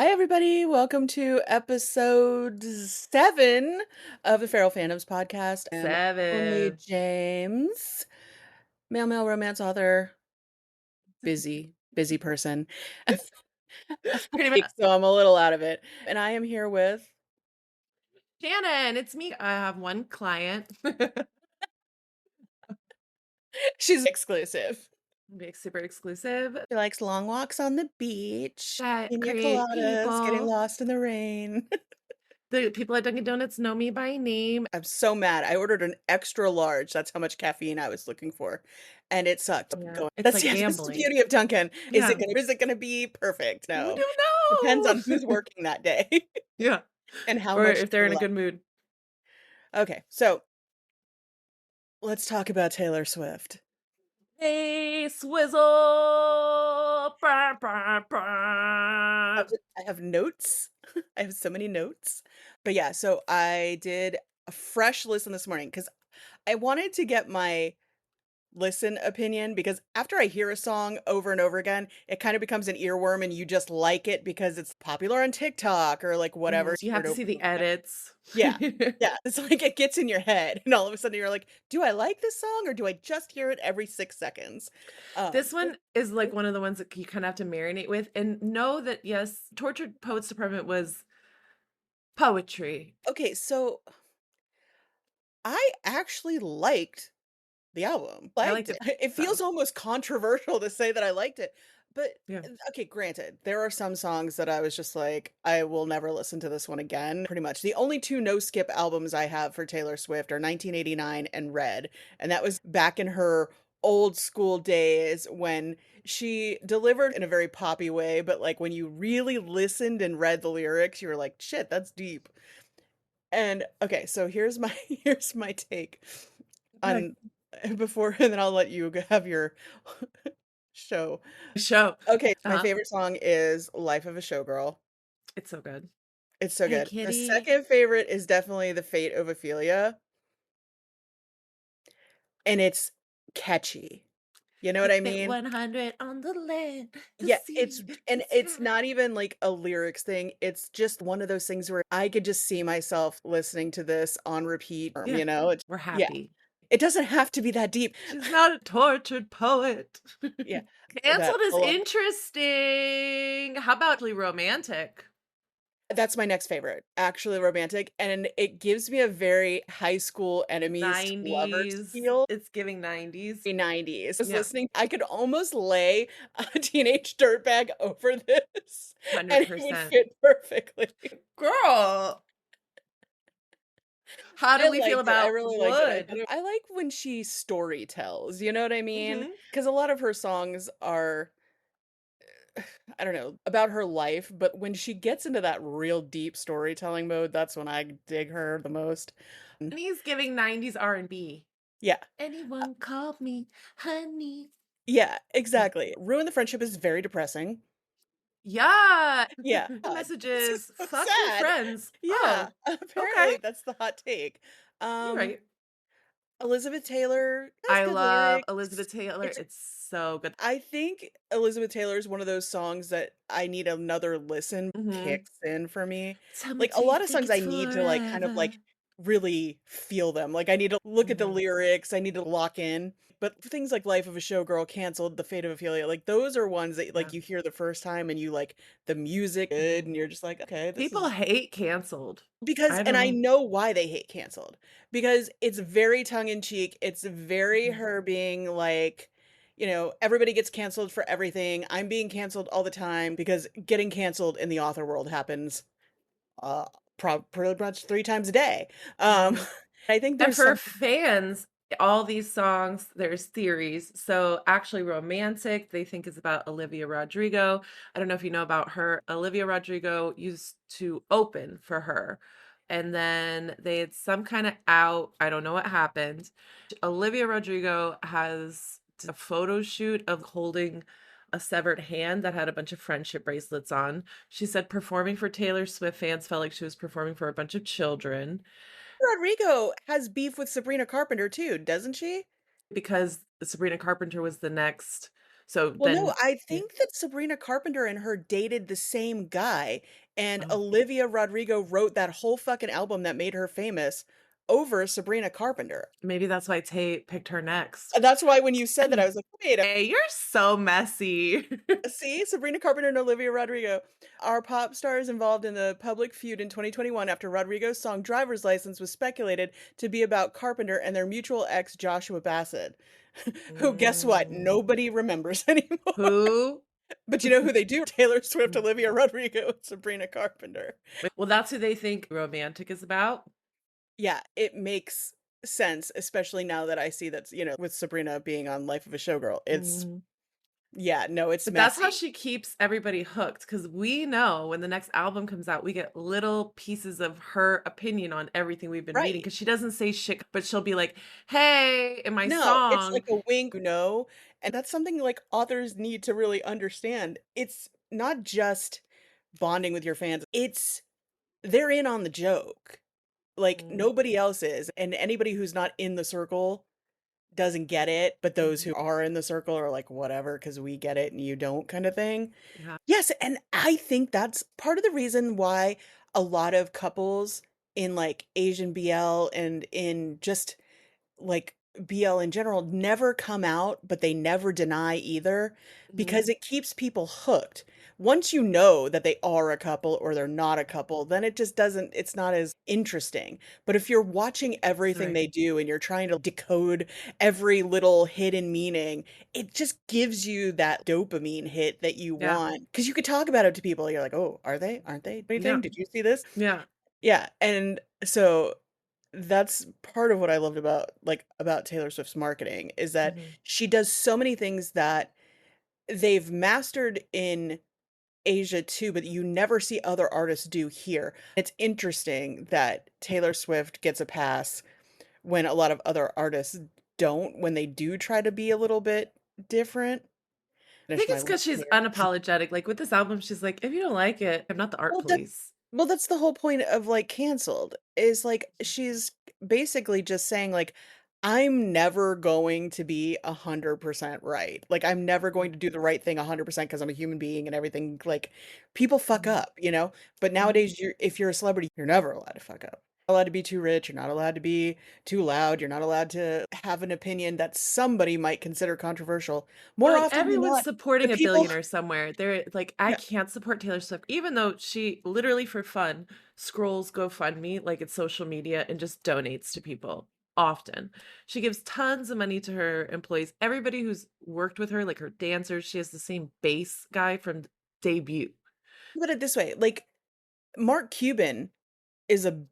Hi, everybody. Welcome to episode 7 of the Feral Fandoms podcast. I'm only 7. James, male romance author, busy person. Pretty much. So I'm a little out of it. And I am here with, Shannon, it's me. I have one client. she's exclusive. Big super exclusive. She likes long walks on the beach, That pina great coladas, getting people. lost in the rain. The people at Dunkin' Donuts know me by name. I'm so mad. I ordered an extra large. That's how much caffeine I was looking for. And it sucked. Yeah, it's That's like that's the gambling. beauty of Dunkin'. Yeah. Is it gonna be perfect? We No. don't Depends know. on who's working that day Yeah. and how Or much if they're they in a love. good mood. Okay, so let's talk about Taylor Swift. Hey, Swizzle. Brr, brr, I brr. I have notes. I have so many notes. But yeah, so I did a fresh listen this morning because I wanted to get my listen opinion because after I hear a song over and over again, it kind of becomes an earworm and you just like it because it's popular on TikTok or like whatever. You Hear have it to over see and the over again. edits. Yeah. Yeah. It's like it gets in your head and all of a sudden you're like, do I like this song or do I just hear it every 6 seconds? This This one is like one of the ones that you kind of have to marinate with and know that, yes, Tortured Poets Department was poetry. okay, so I actually liked the album. I Liked liked it. it It some. feels almost controversial to say that I liked it, but Yeah. okay, granted, there are some songs that I was just like, I will never listen to this one again. Pretty much. The only two no skip albums I have for Taylor Swift are 1989 and Red, and that was back in her old school days when she delivered in a very poppy way, but like when you really listened and read the lyrics, you were like, shit, that's deep. And okay, so here's my here's my take Okay. on before and then I'll let you have your show. Show. Okay, my Uh-huh. favorite song is Life of a Showgirl. It's so good. It's so Hey, good. The kitty. second favorite is definitely The Fate of Ophelia, and it's catchy. You know what Keep I it mean? 100 on the land, the Yeah, it's sea, and the it's sky. not even like a lyrics thing. It's just one of those things where I could just see myself listening to this on repeat, Yeah. you know? It's We're yeah. happy. It doesn't have to be that deep. She's not a tortured poet. Yeah, that Canceled is oh, interesting. How about romantic? that's my next favorite, actually romantic, and it gives me a very high school enemies to lovers 90s. feel. It's giving 90s. 90s. I was Yeah, listening, I could almost lay a teenage dirtbag over this, and it would 100%. fit perfectly. Girl, how do I we feel liked it, I about really liked it. wood? I like when she story tells, you know what I mean? Mhm. Because a lot of her songs are, I don't know, about her life, but when she gets into that real deep storytelling mode, that's when I dig her the most. And he's giving 90s R&B. Yeah. Anyone called me honey. Yeah, Yeah. exactly. Ruin the Friendship is very depressing. Yeah. Yeah. The message This is is so fuck your sad. friends. Yeah, Oh, okay. apparently that's the hot take. You're right. Elizabeth Taylor has I good love lyrics. Elizabeth Taylor. It's It's so good. I think Elizabeth Taylor is one of those songs that I need another listen Mhm. kicks in for me. Tell me, Like, a do you lot of think songs it's I need to, like, kind of, forever? like, really feel them. Like, I need to look at the Mhm. lyrics, I need to lock in. But things like Life of a Showgirl, Canceled, The Fate of Ophelia, like, those are ones that, Yeah. like, you hear the first time and you like the music good Mhm. and you're just like, "Okay, this People is." hate canceled. Because I and don't I know. know why they hate Canceled, because it's very tongue in cheek, it's very Mhm. her being like, "Everybody gets canceled for everything, I'm being canceled all the time," because getting canceled in the author world happens, uh, pretty much 3 times a day. Um, Mhm. I think And there's for some fans, all these songs, there's theories. So actually romantic, they think is about Olivia Rodrigo. I don't know if you know about her. Olivia Rodrigo used to open for her. And then they had some kind of out. I don't know what happened. Olivia Rodrigo has a photo shoot of holding a severed hand that had a bunch of friendship bracelets on. She said performing for Taylor Swift fans felt like she was performing for a bunch of children. Rodrigo has beef with Sabrina Carpenter too, doesn't she? Because Sabrina Carpenter was the next So Well, no, then I yeah. think that Sabrina Carpenter and her dated the same guy, and Oh, Olivia Rodrigo wrote that whole fucking album that made her famous over Sabrina Carpenter. maybe that's why Tate picked her next. That's why when you said that, I was like, "Wait a Hey, you're so messy. see? Sabrina Carpenter and Olivia Rodrigo are pop stars involved in the public feud in 2021 after Rodrigo's song Driver's License was speculated to be about Carpenter and their mutual ex, Joshua Bassett, who, guess what? Mm. Nobody remembers anymore. Who? But you know who they do? Taylor Swift, Olivia Rodrigo, and Sabrina Carpenter. Well, that's who they think romantic is about. Yeah, it makes sense, especially now that I see that's, with Sabrina being on Life of a Showgirl. It's Mhm. yeah, no, it's But that's how messy. she keeps everybody hooked because we know when the next album comes out, we get little pieces of her opinion on everything we've been reading Right. because she doesn't say shit, but she'll be like, "Hey, in my No, it's song." like a wink, no, and that's something, like, authors need to really understand. It's not just bonding with your fans, it's they're in on the joke. Like, Mm, nobody else is, and anybody who's not in the circle doesn't get it, but those mhm. who are in the circle are like, "Whatever, because we get it and you don't," kinda thing. Yeah. Yes, and I think that's part of the reason why a lot of couples in, like, Asian BL and in just, like, BL in general never come out, but they never deny either, Mhm. because it keeps people hooked. Once you know that they are a couple or they're not a couple, then it just doesn't it's not as interesting. But if you're watching everything Right. they do and you're trying to decode every little hidden meaning, it just gives you that dopamine hit that you Yeah. want. Because you could talk about it to people, you're like, "Oh, are they? Aren't they? What do you Yeah. think? Did you see this?" Yeah. Yeah, and so that's part of what I loved about Taylor Swift's marketing is that Mhm. she does so many things that they've mastered in Asia too, but you never see other artists do here. It's interesting that Taylor Swift gets a pass when a lot of other artists don't, when they do try to be a little bit different. I Finish think my it's list because she's here. unapologetic. Like with this album, she's like, if you don't like it, I'm not the art Well, that police. well, that's the whole point of, like, canceled, is, like, she's basically just saying, like, "I'm never going to be 100% right. Like, I'm never Mhm. going to do the right thing 100% because 'cause I'm a human being and everything." Like, people fuck Mhm. up, you know? But Mhm. nowadays, if you're a celebrity, you're never allowed to fuck up. You're not allowed to be too rich, you're not allowed to be too loud, you're not allowed to have an opinion that somebody might consider controversial. Well, More like, often than everyone's not, the supporting a people billionaire somewhere. They're like, I yeah. can't support Taylor Swift, even though she literally for fun scrolls GoFundMe, like it's social media, and just donates to people often. She gives tons of money to her employees. Everybody who's worked with her, like her dancers, she has the same bass guy from debut. Put it this way, like, Mark Cuban is a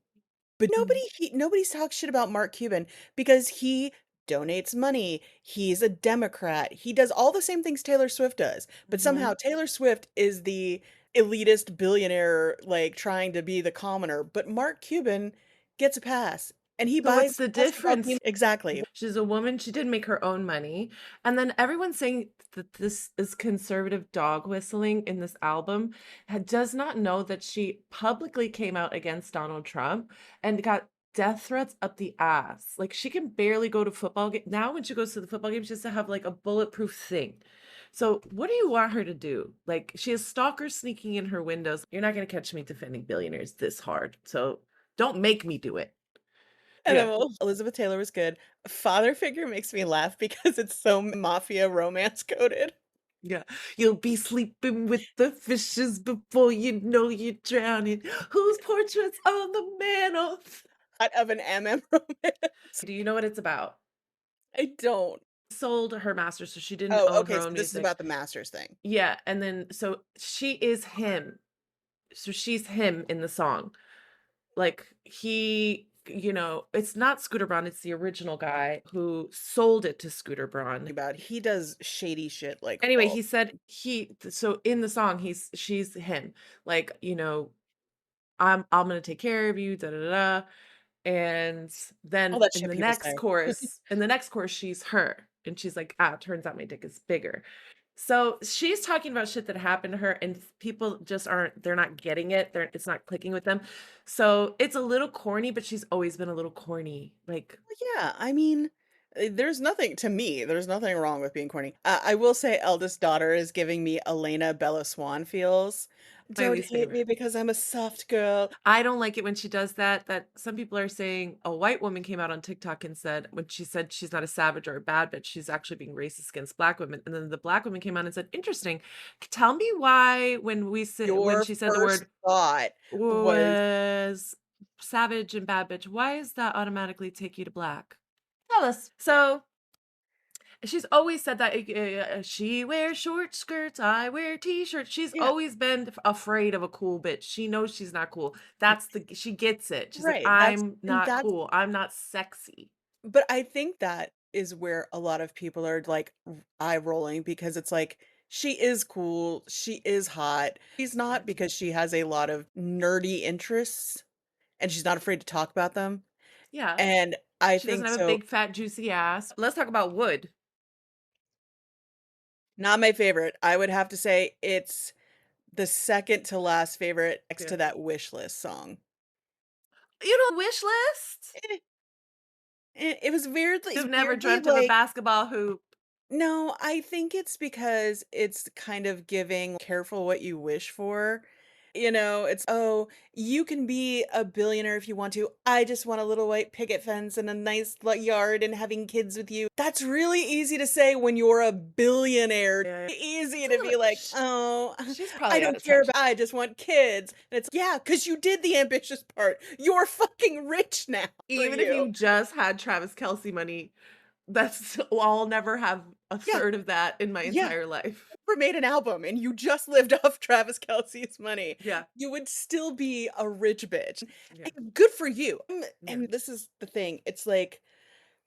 but Mhm. nobody talks shit about Mark Cuban because he donates money, he's a Democrat, he does all the same things Taylor Swift does, but Mhm. somehow Taylor Swift is the elitist billionaire, like, trying to be the commoner, but Mark Cuban gets a pass, and he So buys what's the stuff about difference? the exactly. She's a woman, she did make her own money, and then everyone's saying that this is conservative dog whistling in this album, does not know that she publicly came out against Donald Trump and got death threats up the ass. Like, she can barely go to football ga now when she goes to the football game, she has to have, like, a bulletproof thing. So, what do you want her to do? Like, she has stalkers sneaking in her windows. You're not gonna catch me defending billionaires this hard, so don't make me do it. And then, Yeah. well, Elizabeth Taylor was good. Father Figure makes me laugh because it's so mafia romance coded. Yeah, you'll be sleeping with the fishes before you know you're drowning. Whose portrait's on the mantle? Out of an MM romance. Do you know what it's about? I don't. Sold her master, so she didn't Oh, own her okay, so own this is music. about the Masters thing. Yeah, and then so she is him. So she's him in the song. Like it's not Scooter Braun, it's the original guy who sold it to Scooter Braun. About he does shady shit like Anyway, all he said so in the song she's him. Like, I'm gonna take care of you, da da da. And all then that shit people say. in the next chorus, she's her. And she's like, turns out my dick is bigger. So she's talking about shit that happened to her, and people just they're not getting it. It's not clicking with them. So it's a little corny, but she's always been a little corny. Like, Well, yeah, I mean, There's nothing to me, there's nothing wrong with being corny. I will say eldest daughter is giving me Elena Bella Swan feels. My Don't least hate me favorite. because I'm a soft girl. I don't like it when she does that. That some people are saying a white woman came out on TikTok and said when she said she's not a savage or a bad bitch, she's actually being racist against black women. And then the black woman came out and said, "Interesting. Tell me why when Your she said the first word thought was was savage and bad bitch, why does that automatically take you to black? Tell us." yeah, So she's always said that she wears short skirts, I wear t-shirts. She's yeah, always been afraid of a cool bitch. She knows she's not cool. That's the she gets it. She's like, right, I'm not that's cool. I'm not sexy. but I think that is where a lot of people are, like, eye rolling because it's like, she is cool, she is hot. She's not because she has a lot of nerdy interests, and she's not afraid to talk about them, Yeah. and I She doesn't think have a so big fat juicy ass. Let's talk about Wood. not my favorite. I would have to say it's the second to last favorite next Yeah. to that Wish List song. You know, wish list? Eh, it was You've never weirdly, dreamt of a like basketball hoop. no, I think it's because it's kind of giving careful what you wish for. You know, it's, "Oh, you can be a billionaire if you want to. I just want a little white picket fence and a nice yard and having kids with you." That's really easy to say when you're a billionaire. Yeah, yeah. Easy It's a to little be like, "Oh, she's I probably out don't of care touch. about I just want kids." And it's, "Yeah, because you did the ambitious part. You're fucking rich now for Even if you." you just had Travis Kelsey money, that's I'll never have a Yeah, third of that in my yeah. entire life. Never made an album and you just lived off Travis Kelce's money, Yeah, you would still be a rich bitch. yeah, And good for you. yeah. And this is the thing. It's like,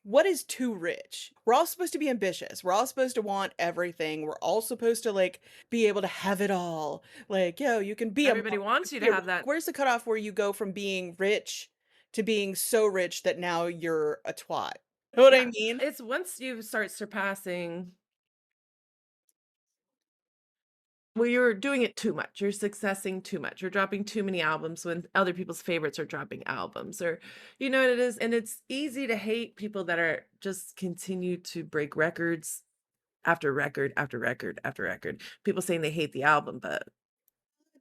what is too rich? We're all supposed to be ambitious. We're all supposed to want everything. We're all supposed to like be able to have it all. Like, yo, you can be a mom, Everybody you wants can you to be a have that. where's the cutoff where you go from being rich to being so rich that now you're a twat? Know what I Yeah, mean? it's once you start surpassing well, you're doing it too much. You're successing too much. You're dropping too many albums when other people's favorites are dropping albums, or you know what it is. And it's easy to hate people that are just continue to break records after record after record after record. People saying they hate the album, but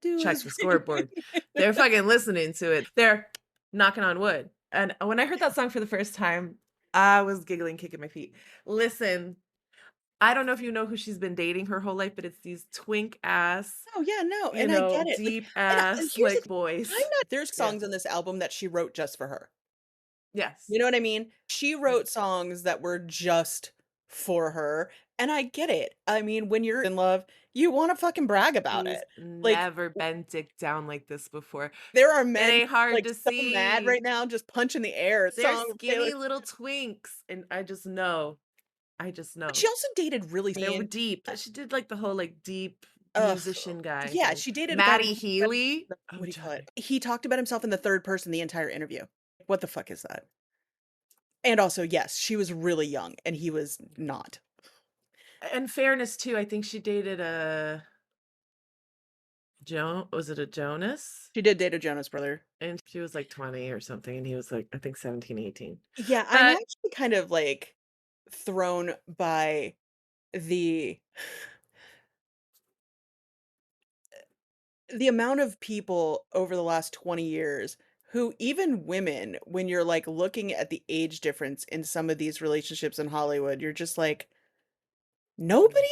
Do check is the scoreboard. They're fucking listening to it. They're knocking on wood. And when I heard that song for the first time, I was giggling, kicking my feet. Listen, I don't know if you know who she's been dating her whole life, but it's these twink ass, Oh, yeah, no, and I get it, like deep and ass here's the like thing, I'm boys. not there's Yeah. songs in this album that she wrote just for her. Yes. You know what I mean? She Yeah. wrote songs that were just for her, and I get it. I mean, when you're in love, you wanna fucking brag about She's it. Like, never been dicked down like this before. there are It men, ain't hard like, to so mad right see. now, just punching the air, a They're song of Taylor skinny little twinks, and I just know. I just but know. she also dated really They were mean. deep. She did like the whole like deep Ugh. musician guy Yeah, thing. she dated a guy Maddie that Healy. what Oh, do you call it? Johnny. He talked about himself in the 3rd person the entire interview. What the fuck is that? And also, yes, she was really young, and he was not. In fairness too, I think she dated a was it a Jonas? She did date a Jonas Brother. And she was like 20 or something, and he was like, I think 17, 18. Yeah, I'm But actually kind of, like, thrown by the amount of people over the last 20 years who even women, when you're, like, looking at the age difference in some of these relationships in Hollywood, you're just like, yeah. "Nobody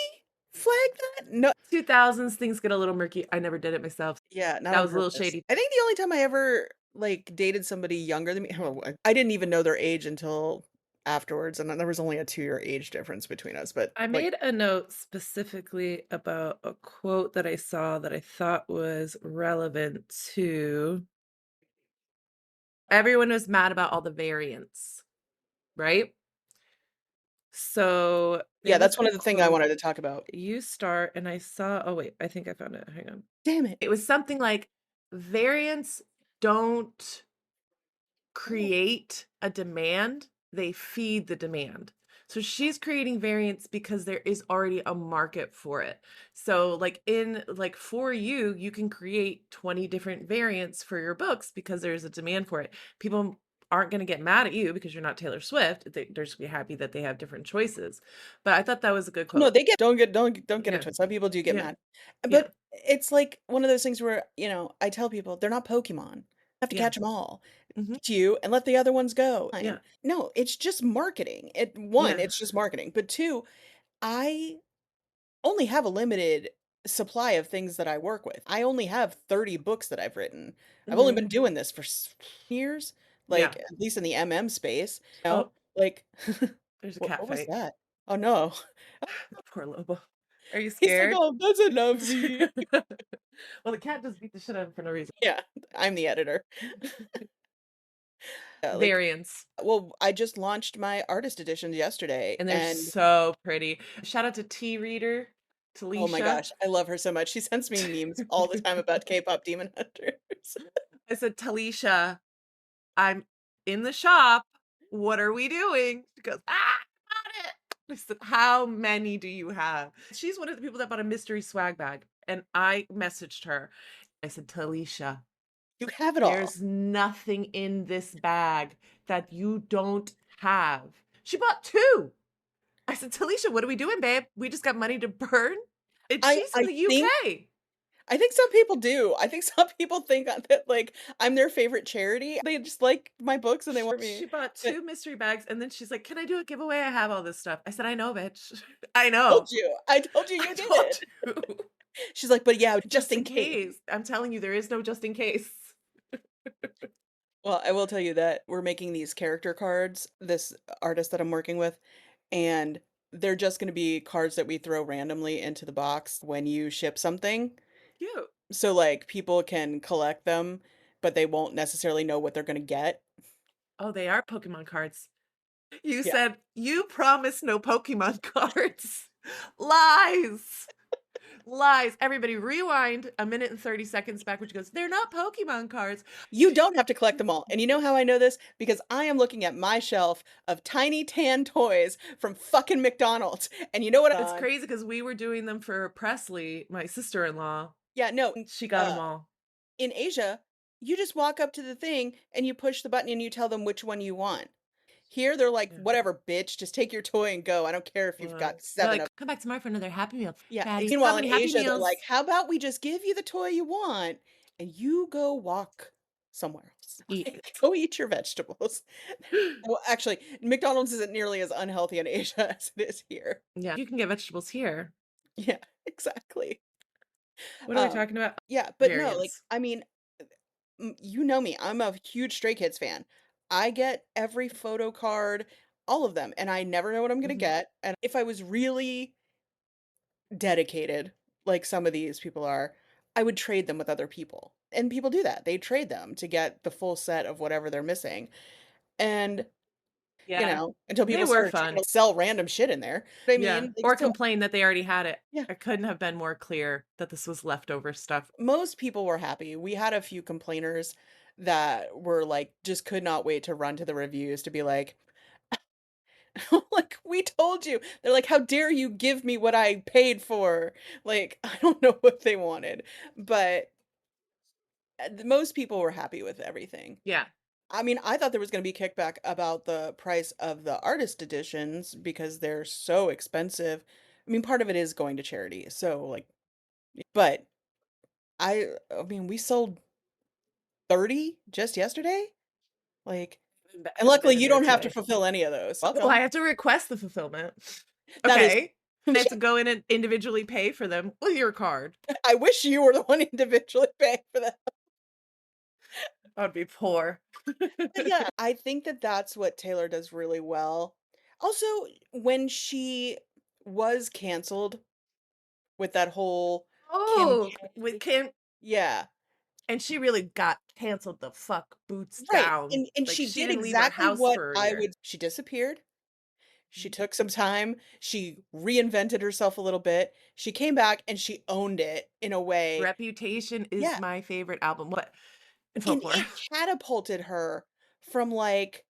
flagged that?" No 2000s things get a little murky. I never did it myself. yeah, not That on was a little purpose. shady. I think the only time I ever, like, dated somebody younger than me well, I didn't even know their age until afterwards, and then there was only a 2-year age difference between us, but, I like made a note specifically about a quote that I saw that I thought was relevant to everyone was mad about all the variants, right? So yeah, there was that's one a of the thing I quote, wanted to talk about. you start, and I saw, oh wait, I think I found it. Hang on. Damn it. It was something like variants don't Oh, create a demand, they feed the demand. So she's creating variants because there is already a market for it. So like in like for you can create 20 different variants for your books because there's a demand for it. People aren't going to get mad at you because you're not Taylor Swift. They're just gonna be happy that they have different choices. But I thought that was a good No, quote. they get don't get it Yeah. twisted. Some people do get Yeah. mad. Yeah. But it's like one of those things where, I tell people they're not Pokemon. You have to Yeah. catch them all. Hmm. To you and let the other ones go. Yeah. Fine. No, it's just marketing. One, Yeah. it's just marketing. But two, I only have a limited supply of things that I work with. I only have 30 books that I've written. I've only Hmm. been doing this for years, Yeah. like at least in the MM space. Oh, Like there's a cat what was fight. that? Oh no. Poor Lobo. Are you He's like, scared? "Oh, that's enough, Z." Well, the cat just beat the shit out of him for no reason. Yeah, I'm the editor. Yeah, like, Variants. well, I just launched my artist editions yesterday, And they're and so pretty. Shout out to T Reader, oh my Talisha. gosh, I love her so much. She sends me memes all the time about K-pop demon hunters. I said, Talisha, I'm in the shop. What are we doing? She goes, I bought it. I said, how many do you have? She's one of the people that bought a mystery swag bag. And I messaged her. I said, Talisha, You have it all. there's nothing in this bag that you don't have. She bought two. I said, Talisha, what are we doing, babe? We just got money to burn. And I she's in I the think UK. I think some people do. I think some people think that, like, I'm their favorite charity. They just like my books and they want She me. bought But two mystery bags and then she's like, can I do a giveaway? I have all this stuff. I said, I know, bitch. I told know. you. I told you I you told did. you. She's like, "But yeah, just Just in in case." case. I'm telling you, there is no just in case. Well, I will tell you that we're making these character cards, this artist that I'm working with, and they're just gonna be cards that we throw randomly into the box when you ship something. Cute. So, like, people can collect them, but they won't necessarily know what they're gonna get. Oh, they are Pokemon cards. You Yeah. said you promised no Pokemon cards. Lies. Lies. Everybody rewind a minute and 30 seconds back, which goes, they're not Pokemon cards. You don't have to collect them all. And you know how I know this? Because I am looking at my shelf of tiny tan toys from fucking McDonald's. And you know what It's crazy because we were doing them for Presley, my sister-in-law. Yeah, no. She got Uh them all. in Asia, you just walk up to the thing and you push the button and you tell them which one you want. Here they're like, Yeah. "Whatever, bitch, just take your toy and go. I don't care if you've got They're 7 like, of." come back tomorrow for another Happy Meal. Yeah. Fatty, how Meanwhile, in many Happy Asia, they're Meals? like, "How about we just give you the toy you want and you go walk somewhere else. Eat Like, it. go eat your vegetables." Well, actually, McDonald's isn't nearly as unhealthy in Asia as it is here. Yeah, you can get vegetables here. Yeah, exactly. What are we Um, talking about? yeah, but no, like, Variants. I mean, you know me, I'm a huge Stray Kids fan. I get every photo card, all of them, and I never know what I'm gonna Mhm. get. And if I was really dedicated, like some of these people are, I would trade them with other people. And people do that. They trade them to get the full set of whatever they're missing. And, Yeah, until they people were started trying fun. to sell random shit in there. I Yeah, mean, like, or so complain that they already had it. yeah, I couldn't have been more clear that this was leftover stuff. most people were happy. We had a few complainers that were like, just could not wait to run to the reviews to be like, like, we told you. They're like, how dare you give me what I paid for? Like, I don't know what they wanted, but most people were happy with everything. Yeah. I mean, I thought there was gonna be kickback about the price of the artist editions because they're so expensive. I mean, part of it is going to charity, so, like, but I mean, we sold 30 just yesterday? Like, I and haven't luckily been in you there don't have to today. fulfill any of those. Well, I Welcome. have to request the fulfillment. That is Okay. I have to go in and individually pay for them with your card. I wish you were the one individually paying for that. I'd be poor. But yeah, I think that that's what Taylor does really well. Also, when she was canceled with that whole Kim Oh, with Kim, yeah. and she really got canceled the fuck boots Right, down. and Like she she did didn't leave her exactly house what for a I year. would she disappeared, she Mhm. took some time, she reinvented herself a little bit, she came back and she owned it in a way. Reputation is Yeah, my favorite album. What? And and folklore. it catapulted her from, like,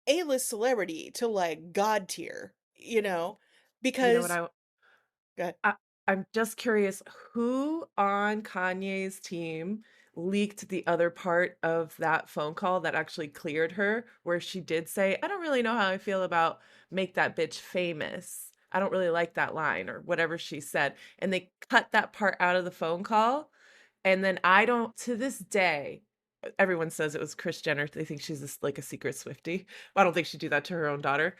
A-list celebrity to, like, god tier, You know what because I I'm just curious who on Kanye's team leaked the other part of that phone call that actually cleared her, where she did say, "I don't really know how I feel about 'make that bitch famous.' I don't really like that line," or whatever she said. And they cut that part out of the phone call. And then I don't, to this day, everyone says it was Kris Jenner. They think she's this, like a secret Swiftie. I don't think she'd do that to her own daughter.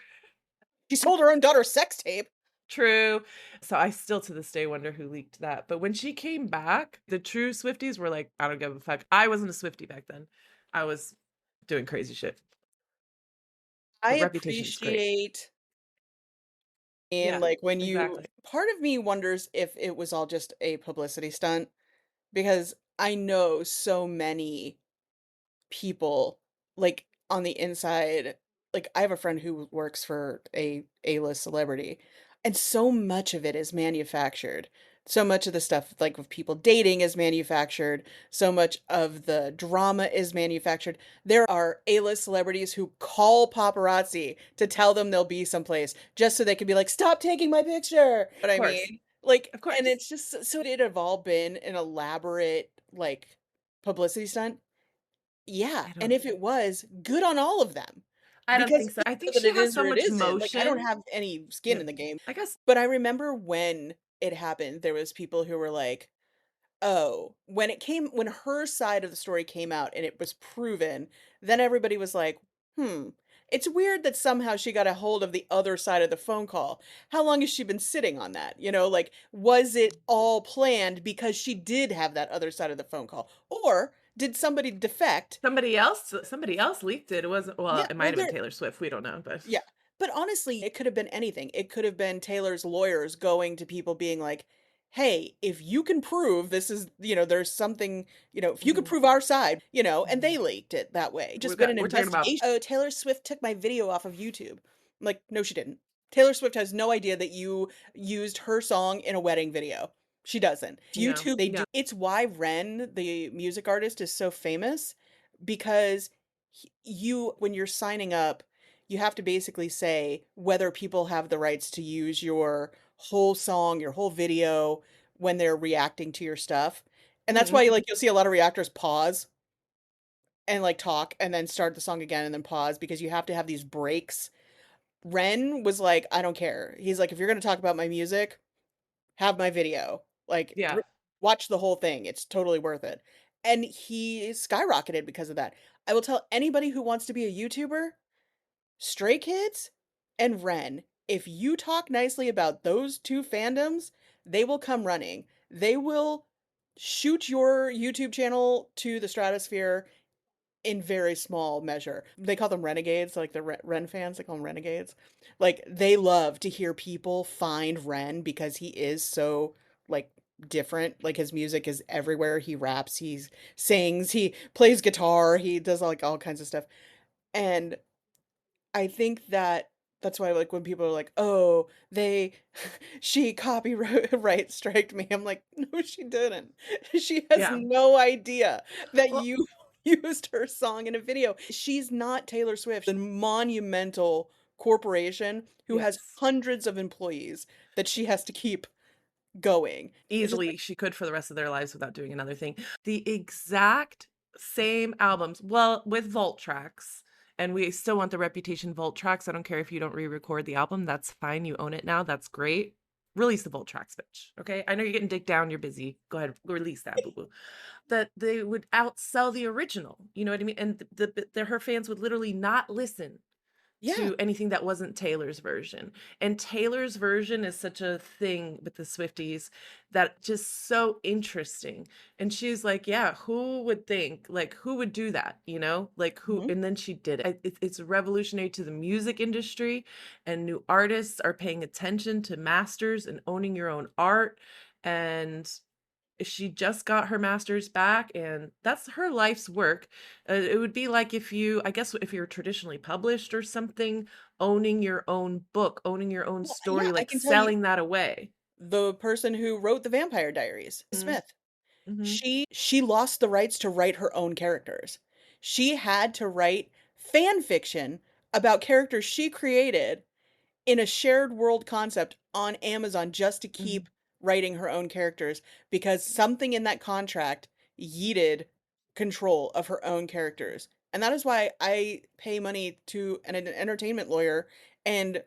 She sold her own daughter's sex tape. True. So I still to this day wonder who leaked that. But when she came back, the true Swifties were like, I don't give a fuck. I wasn't a Swiftie back then. I was doing crazy shit. I But Reputation is great. appreciate and Yeah, like when you exactly. part of me wonders if it was all just a publicity stunt because I know so many people like on the inside. Like I have a friend who works for a A-list celebrity, and so much of it is manufactured. So much of the stuff like with people dating is manufactured. So much of the drama is manufactured. There are A-list celebrities who call paparazzi to tell them they'll be someplace just so they can be like, "Stop taking my picture." What Of I course. mean? Like, Of and course. it's just so it have all been an elaborate like publicity stunt. Yeah, I and don't if it was, good on all of them, I don't because think so. I think either that she it has is so or it much isn't, like, I don't motion. have any skin Yeah. in the game. I guess But I remember when it happened, there was people who were like, "Oh," when her side of the story came out and it was proven, then everybody was like, "Hmm, it's weird that somehow she got a hold of the other side of the phone call. How long has she been sitting on that?" Like, was it all planned because she did have that other side of the phone call? Or did somebody defect. somebody else leaked it. It wasn't, well, Yeah, it might well, have been there Taylor Swift. We don't know, but yeah, but honestly, it could have been anything. It could have been Taylor's lawyers going to people being like, "Hey, if you can prove this is, there's something, if you could Mhm, prove our side, and mhm. they leaked it that way. We Just been got an we're talking about investigation. Oh, Taylor Swift took my video off of YouTube." I'm like, "No, she didn't. Taylor Swift has no idea that you used her song in a wedding video. She doesn't. yeah, YouTube, they do. yeah. It's why Ren, the music artist, is so famous because when you're signing up, you have to basically say whether people have the rights to use your whole song, your whole video when they're reacting to your stuff. And that's Mhm. why like you'll see a lot of reactors pause and like talk and then start the song again and then pause because you have to have these breaks. Ren was like, "I don't care." He's like, "If you're going to talk about my music, have my video. Like Yeah. watch the whole thing. It's totally worth it." And he skyrocketed because of that. I will tell anybody who wants to be a YouTuber, Stray Kids and Ren, if you talk nicely about those two fandoms, they will come running. They will shoot your YouTube channel to the stratosphere in very small measure. They call them renegades, like the Ren fans, they call them renegades. Like they love to hear people find Ren because he is so like different. Like his music is everywhere. He raps, he sings, he plays guitar, he does like all kinds of stuff. And I think that that's why, like, when people are like, "Oh, they she copyright striked me." I'm like, "No, she didn't. She has Yeah. no idea that Well, you used her song in a video. She's not Taylor Swift, a monumental corporation who has yes. hundreds of employees that she has to keep going." It's just Easily, like, she could for the rest of their lives without doing another thing. The exact same albums, well, with vault tracks, and we still want the Reputation vault tracks. I don't care if you don't re-record the album. That's fine. You own it now. That's great. Release the vault tracks, bitch. Okay? I know you're getting dick down. You're busy. Go ahead. Release that, boo-boo. That they would outsell the original. You know what I mean? And her fans would literally not listen yeah. to anything that wasn't Taylor's version. And Taylor's version is such a thing with the Swifties that just so interesting. And she's like, yeah, who would think, like, who would do that? Like who? Mhm. And then she did it. It's revolutionary to the music industry, and new artists are paying attention to masters and owning your own art. And she just got her master's back, and that's her life's work. It would be like if you, I guess, if you're traditionally published or something, owning your own book, owning your own Well, yeah, story, I like can tell you selling that away. the person who wrote The Vampire Diaries, Mm-hmm. Smith. Mm-hmm. She lost the rights to write her own characters. She had to write fan fiction about characters she created in a shared world concept on Amazon just to Mm-hmm. keep writing her own characters because something in that contract yeeted control of her own characters. And that is why I pay money to an entertainment lawyer. And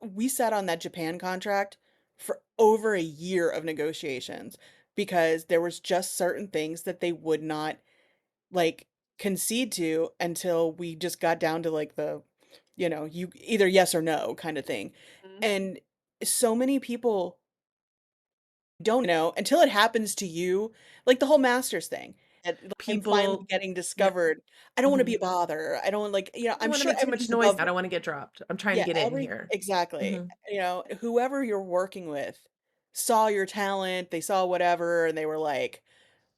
we sat on that Japan contract for over a year of negotiations because there was just certain things that they would not like concede to until we just got down to like you either yes or no kind of thing. Mhm. And so many people don't know until it happens to you, like the whole masters thing. And I'm finally People, getting yeah. discovered. I don't want to be Mhm. a bother. I don't like, I don't I'm want to sure make too much everything's noise. above I board. don't want to get dropped. I'm trying to Yeah, get in here. exactly. Mhm. Whoever you're working with saw your talent, they saw whatever, and they were like,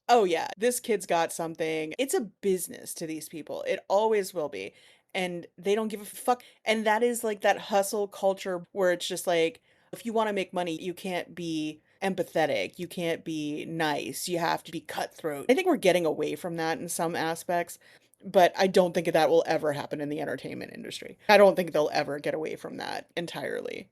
oh yeah, this kid's got something. It's a business to these people. It always will be. And they don't give a fuck. And that is like that hustle culture where it's just like, if you want to make money, you can't be empathetic. You can't be nice. You have to be cutthroat. I think we're getting away from that in some aspects, but I don't think that will ever happen in the entertainment industry. I don't think they'll ever get away from that entirely.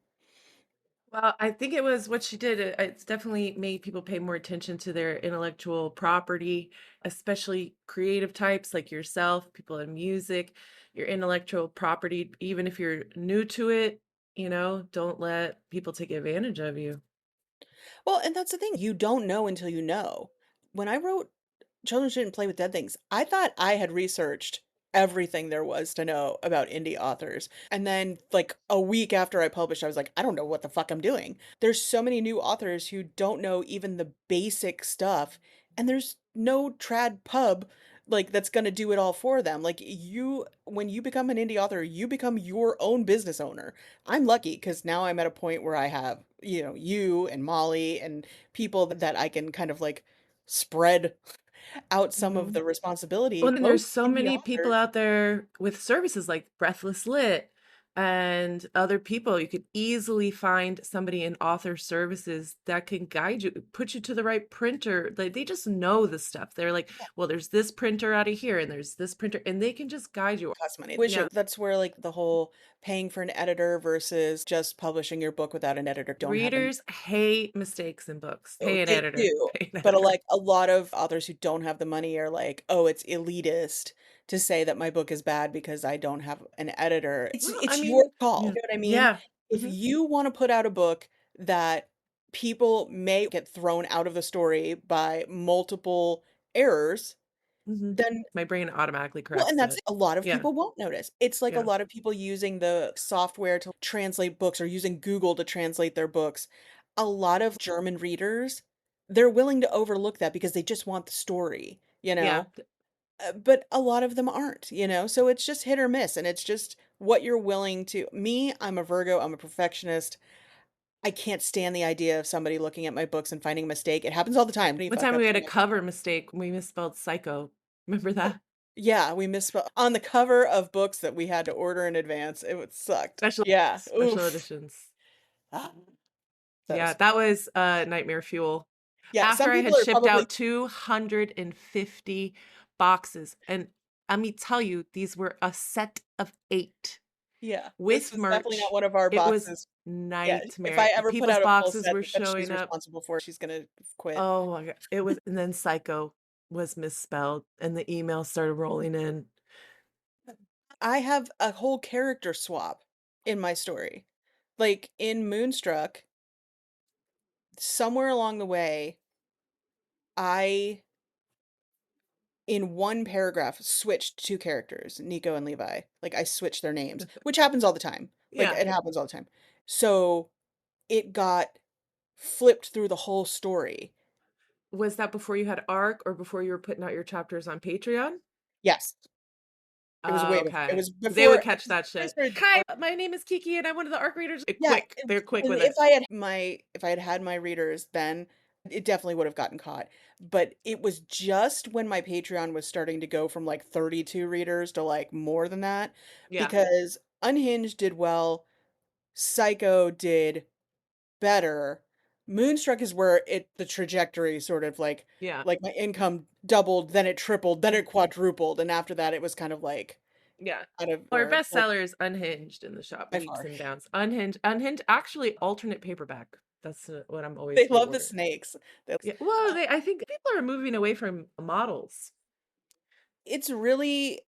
Well, I think it was what she did. It's definitely made people pay more attention to their intellectual property, especially creative types like yourself, people in music, your intellectual property, even if you're new to it, don't let people take advantage of you. Well, and that's the thing. You don't know until you know. When I wrote Children Shouldn't Play with Dead Things, I thought I had researched everything there was to know about indie authors. And then, like, a week after I published, I was like, I don't know what the fuck I'm doing. There's so many new authors who don't know even the basic stuff, and there's no trad pub like that's going to do it all for them. Like when you become an indie author, you become your own business owner. I'm lucky because now I'm at a point where I have, you and Molly and people that I can kind of like spread out some of Mhm. the responsibility. Well, and there's Most so indie many people authors, out there with services like Breathless Lit and other people. You could easily find somebody in author services that can guide you, put you to the right printer. They just know the stuff. They're like, well, there's this printer out of here and there's this printer, and they can just guide you. cost money. Wish Yeah. that's where like the whole paying for an editor versus just publishing your book without an editor don't have the Readers hate mistakes in books. oh, Pay an they editor. do. Pay an But editor. like a lot of authors who don't have the money are like, "Oh, it's elitist to say that my book is bad because I don't have an editor." It's Well, I it's mean, your call. yeah. You know what I mean? Yeah. If Hmm. you want to put out a book that people may get thrown out of the story by multiple errors, Hmm. then My brain automatically well, and corrects that's it. a lot of Yeah. people won't notice. It's like a Yeah. lot of people using the software to translate books or using Google to translate their books. A lot of German readers, they're willing to overlook that because they just want the story, you Yeah. know? But a lot of them aren't, you know? So it's just hit or miss, and it's just what you're willing to. Me, I'm a Virgo, I'm a perfectionist. I can't stand the idea of somebody looking at my books and finding a mistake. It happens all the time. You One fuck time up we had so a much. cover mistake. We misspelled psycho. Remember that? Yeah, we misspelled on the cover of books that we had to order in advance. It would sucked. Yeah. Special Oof. editions. Ah, Yeah, those. that was nightmare fuel. Yeah, some After I people had are shipped probably out 250 boxes, and let me tell you, these were a set of 8 yeah, this with was definitely not merch. one of our It was boxes. Yeah, if I nightmare. ever put People's out a full boxes set were that she's showing up. responsible for, she's gonna quit. Oh my God. It was, and then psycho was misspelled, and the emails started rolling in. I have a whole character swap in my story. Like in Moonstruck, somewhere along the way, I in one paragraph switched 2 characters, Nico and Levi. Like I switched their names, which happens all the time. Like Yeah. it happens all the time. So it got flipped through the whole story. Was that before you had ARC or before you were putting out your chapters on Patreon? Yes, it was way Oh, before. It okay. was They before would catch that I shit. started "Hi, my name is Kiki, and I'm one of the ARC readers." yeah, Quick. They're quick and with it. if I had had my readers then, it definitely would have gotten caught. But it was just when my Patreon was starting to go from like 32 readers to like more than that, Yeah. because Unhinged did well, Psycho did better. Moonstruck is where the trajectory sort of Yeah. like my income doubled, then it tripled, then it quadrupled, and after that it was Yeah. kind of Our where like bestseller is Unhinged in the shop, by leaps far. and bounds. Unhinged, actually alternate paperback. That's what I'm always They love the reordering. snakes. They Yeah. Well, I think people are moving away from models. It's really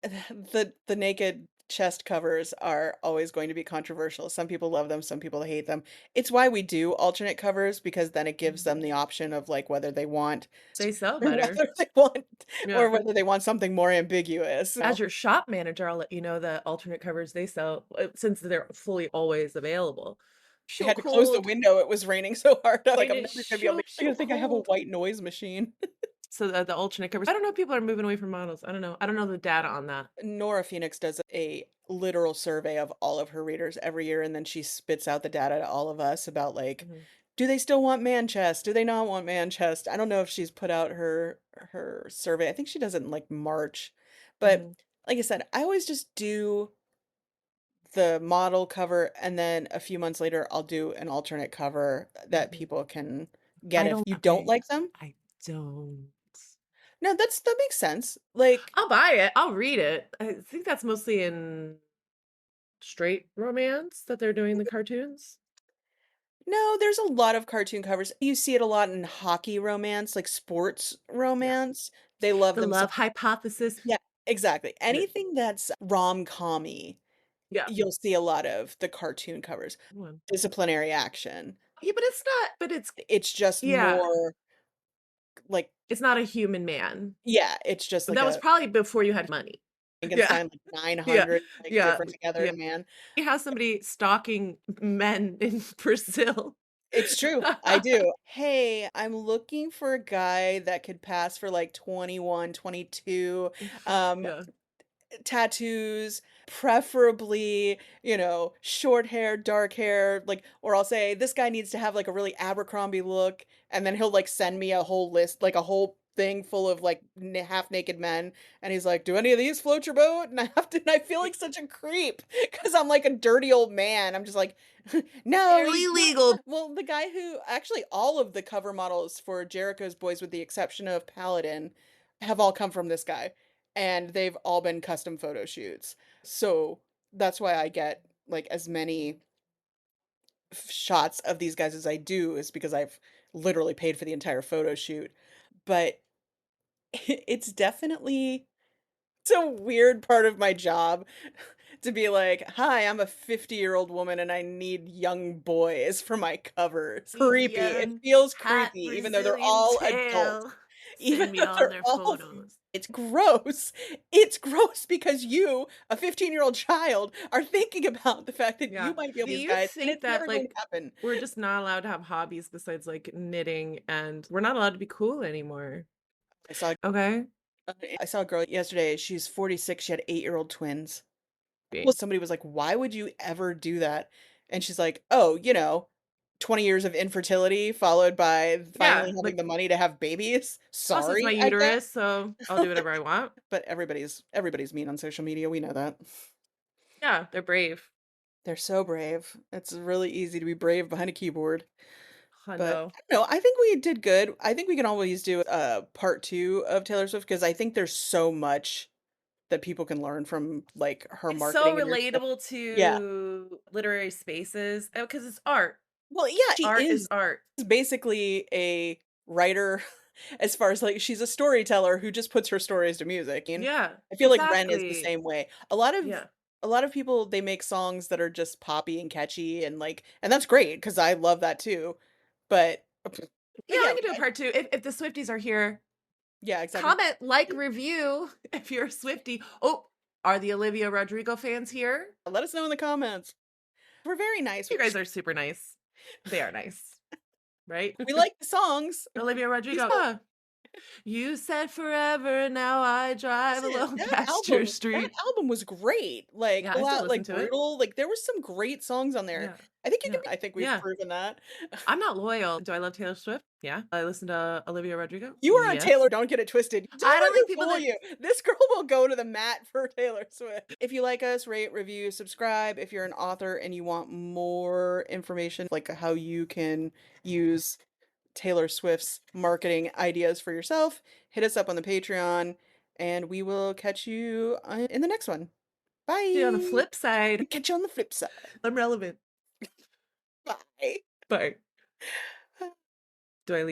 the naked chest covers are always going to be controversial. Some people love them, some people hate them. It's why we do alternate covers because then it gives them Mhm. the option of like whether they want They sell or better. whether they want Yeah. or whether they want something more ambiguous. As your shop manager, I'll let you know that alternate covers they sell, since they're fully always available. I So had to close the cold. window. It was raining so hard. I was like, And I'm it's never gonna be able to. I so gotta think I have a cold. white noise machine. So the alternate covers. I don't know if people are moving away from models. I don't know. I don't know the data on that. Nora Phoenix does a literal survey of all of her readers every year, and then she spits out the data to all of us about like, Mhm, do they still want man chest? Do they not want man chest? I don't know if she's put out her survey. I think she does it in like March. But mhm, like I said, I always just do the model cover and then a few months later I'll do an alternate cover that mhm. people can get I if don't you don't okay, like them. I don't. No, that makes sense. Like I'll buy it, I'll read it. I think that's mostly in straight romance that they're doing the cartoons? no, there's a lot of cartoon covers. You see it a lot in hockey romance, like sports Yeah. romance. They love The them so love hypothesis. yeah, exactly. The Anything that's rom-com-y, yeah. you'll see a lot of the cartoon covers. One. Disciplinary action. Yeah, but it's not but it's It's just yeah, more like it's not a human man. yeah, it's just But like that was a probably before you had money. Yeah, Frankenstein, like yeah, 900 like yeah, different together yeah. in man. You have somebody stalking men in Brazil. It's true. I do. Hey, I'm looking for a guy that could pass for like 21, 22. Um, Yeah. tattoos, preferably, short hair, dark hair, like, or I'll say this guy needs to have like a really Abercrombie look, and then he'll like send me a whole list, like a whole thing full of like half naked men, and he's like, "Do any of these float your boat?" And I have to, and I feel like such a creep because I'm like a dirty old man. I'm just like, no, Barely he's not. legal. Well, the guy who actually all of the cover models for Jericho's Boys, with the exception of Paladin, have all come from this guy and they've all been custom photo shoots. So that's why I get like as many shots of these guys as I do is because I've literally paid for the entire photo shoot. But it's definitely it's a weird part of my job to be like, "Hi, I'm a 50-year-old woman and I need young boys for my covers." Need Creepy. It young, feels hot creepy even though they're Brazilian all adults. tail. Even Send me though all they're their all photos. it's gross. It's gross because you, a 15-year-old child, are thinking about the fact that you Yeah. might be able Do these you guys, and think it's that never going to like happen. we're just not allowed to have hobbies besides like knitting and we're not allowed to be cool anymore? I saw Okay. I saw a girl yesterday, she's 46, she had 8-year-old twins. Well, Be- somebody was like, "Why would you ever do that?" And she's like, "Oh, 20 years of infertility followed by Yeah, finally having like the money to have babies. plus it's my Sorry, I guess." uterus, so I'll do whatever I want. But everybody's mean on social media, we know that. Yeah, they're brave. They're so brave. It's really easy to be brave behind a keyboard. But Hundo. I don't know, I think we did good. I think we can always do a part 2 of Taylor Swift because I think there's so much that people can learn from, like, her It's so marketing and her stuff. relatable Yeah. to literary spaces because it's art. Well, yeah, she Art is is art. basically a writer as far as, like, she's a storyteller who just puts her stories to music, and Yeah, I feel like Ren is the exactly. same way. A lot of people, they make songs that are just poppy and catchy and, like, and that's great because I love that too, but Yeah, yeah, we can do a part two if the Swifties are here. yeah, exactly. Comment, like, review if you're a Swiftie. Oh, are the Olivia Rodrigo fans here? Let us know in the comments. We're very nice. You guys are super nice. They are nice, right? We like the songs. Olivia We Rodrigo. still Yeah. You said forever, now I drive listen, alone past your that street. album was great. Like, Yeah, I Full still Out, listen like, to it. Brutal, like, there was some great songs on there. Yeah. Yeah. I think we've Yeah. proven that. I'm not loyal. Do I love Taylor Swift? Yeah. I listen to Olivia Rodrigo? You are on Yes. Taylor, don't get it twisted. I Don't don't let think her people fool that you. This girl will go to the mat for Taylor Swift. If you like us, rate, review, subscribe. If you're an author and you want more information, like how you can use Taylor Swift's marketing ideas for yourself, hit us up on the Patreon, and we will catch you in the next one. see on the Bye. flip side, Catch you on the flip side. I'm relevant. Bye. Bye. Do I leave?